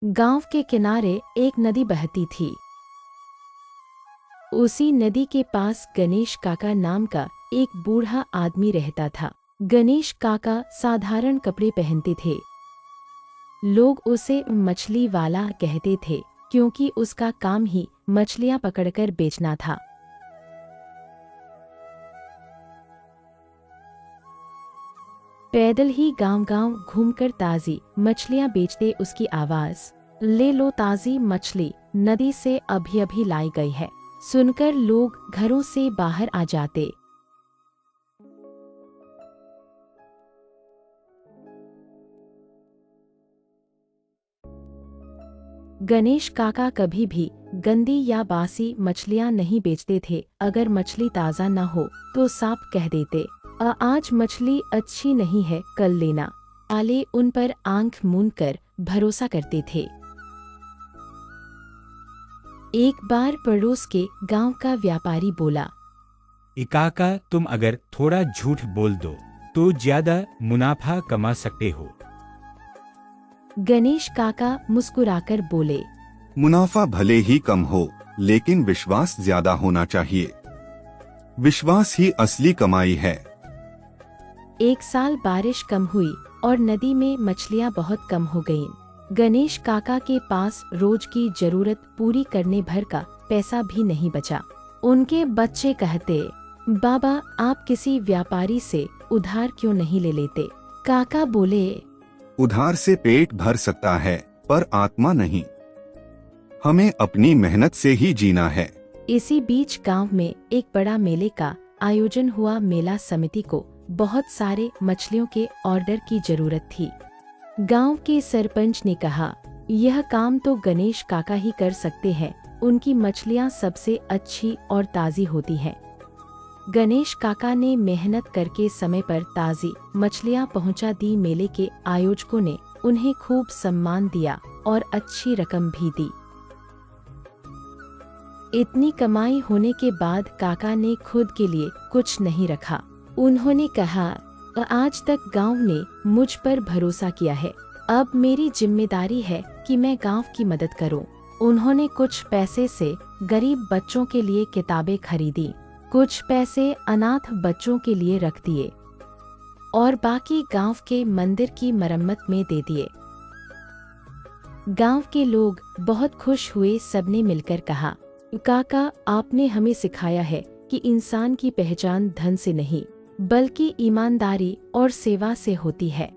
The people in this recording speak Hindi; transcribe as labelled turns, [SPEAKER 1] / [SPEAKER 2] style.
[SPEAKER 1] गांव के किनारे एक नदी बहती थी। उसी नदी के पास गणेश काका नाम का एक बूढ़ा आदमी रहता था। गणेश काका साधारण कपड़े पहनते थे। लोग उसे मछली वाला कहते थे क्योंकि उसका काम ही मछलियां पकड़कर बेचना था। पैदल ही गांव-गांव घूमकर ताज़ी मछलियां बेचते उसकी आवाज़, ले लो ताज़ी मछली, नदी से अभी-अभी लाई गई है, सुनकर लोग घरों से बाहर आ जाते। गणेश काका कभी भी गंदी या बासी मछलियां नहीं बेचते थे। अगर मछली ताज़ा न हो तो साफ कह देते, आज मछली अच्छी नहीं है, कल लेना। आले उन पर आंख मूंद कर भरोसा करते थे। एक बार पड़ोस के गांव का व्यापारी बोला,
[SPEAKER 2] काका, तुम अगर थोड़ा झूठ बोल दो तो ज्यादा मुनाफा कमा सकते हो।
[SPEAKER 1] गणेश काका मुस्कुराकर बोले,
[SPEAKER 3] मुनाफा भले ही कम हो, लेकिन विश्वास ज्यादा होना चाहिए। विश्वास ही असली कमाई है।
[SPEAKER 1] एक साल बारिश कम हुई और नदी में मछलियां बहुत कम हो गईं। गणेश काका के पास रोज की जरूरत पूरी करने भर का पैसा भी नहीं बचा। उनके बच्चे कहते, बाबा, आप किसी व्यापारी से उधार क्यों नहीं ले लेते? काका बोले,
[SPEAKER 3] उधार से पेट भर सकता है, पर आत्मा नहीं। हमें अपनी मेहनत से ही जीना है।
[SPEAKER 1] इसी बीच गांव में एक बड़ा मेले का आयोजन हुआ। मेला समिति को बहुत सारे मछलियों के ऑर्डर की जरूरत थी। गांव के सरपंच ने कहा, यह काम तो गणेश काका ही कर सकते हैं, उनकी मछलियां सबसे अच्छी और ताज़ी होती हैं। गणेश काका ने मेहनत करके समय पर ताज़ी मछलियां पहुंचा दी। मेले के आयोजकों ने उन्हें खूब सम्मान दिया और अच्छी रकम भी दी। इतनी कमाई होने के बाद काका ने खुद के लिए कुछ नहीं रखा। उन्होंने कहा, आज तक गांव ने मुझ पर भरोसा किया है, अब मेरी जिम्मेदारी है कि मैं गांव की मदद करूं। उन्होंने कुछ पैसे से गरीब बच्चों के लिए किताबें खरीदी, कुछ पैसे अनाथ बच्चों के लिए रख दिए और बाकी गांव के मंदिर की मरम्मत में दे दिए। गांव के लोग बहुत खुश हुए। सबने मिलकर कहा, काका, आपने हमें सिखाया है कि इंसान की पहचान धन से नहीं बल्कि ईमानदारी और सेवा से होती है।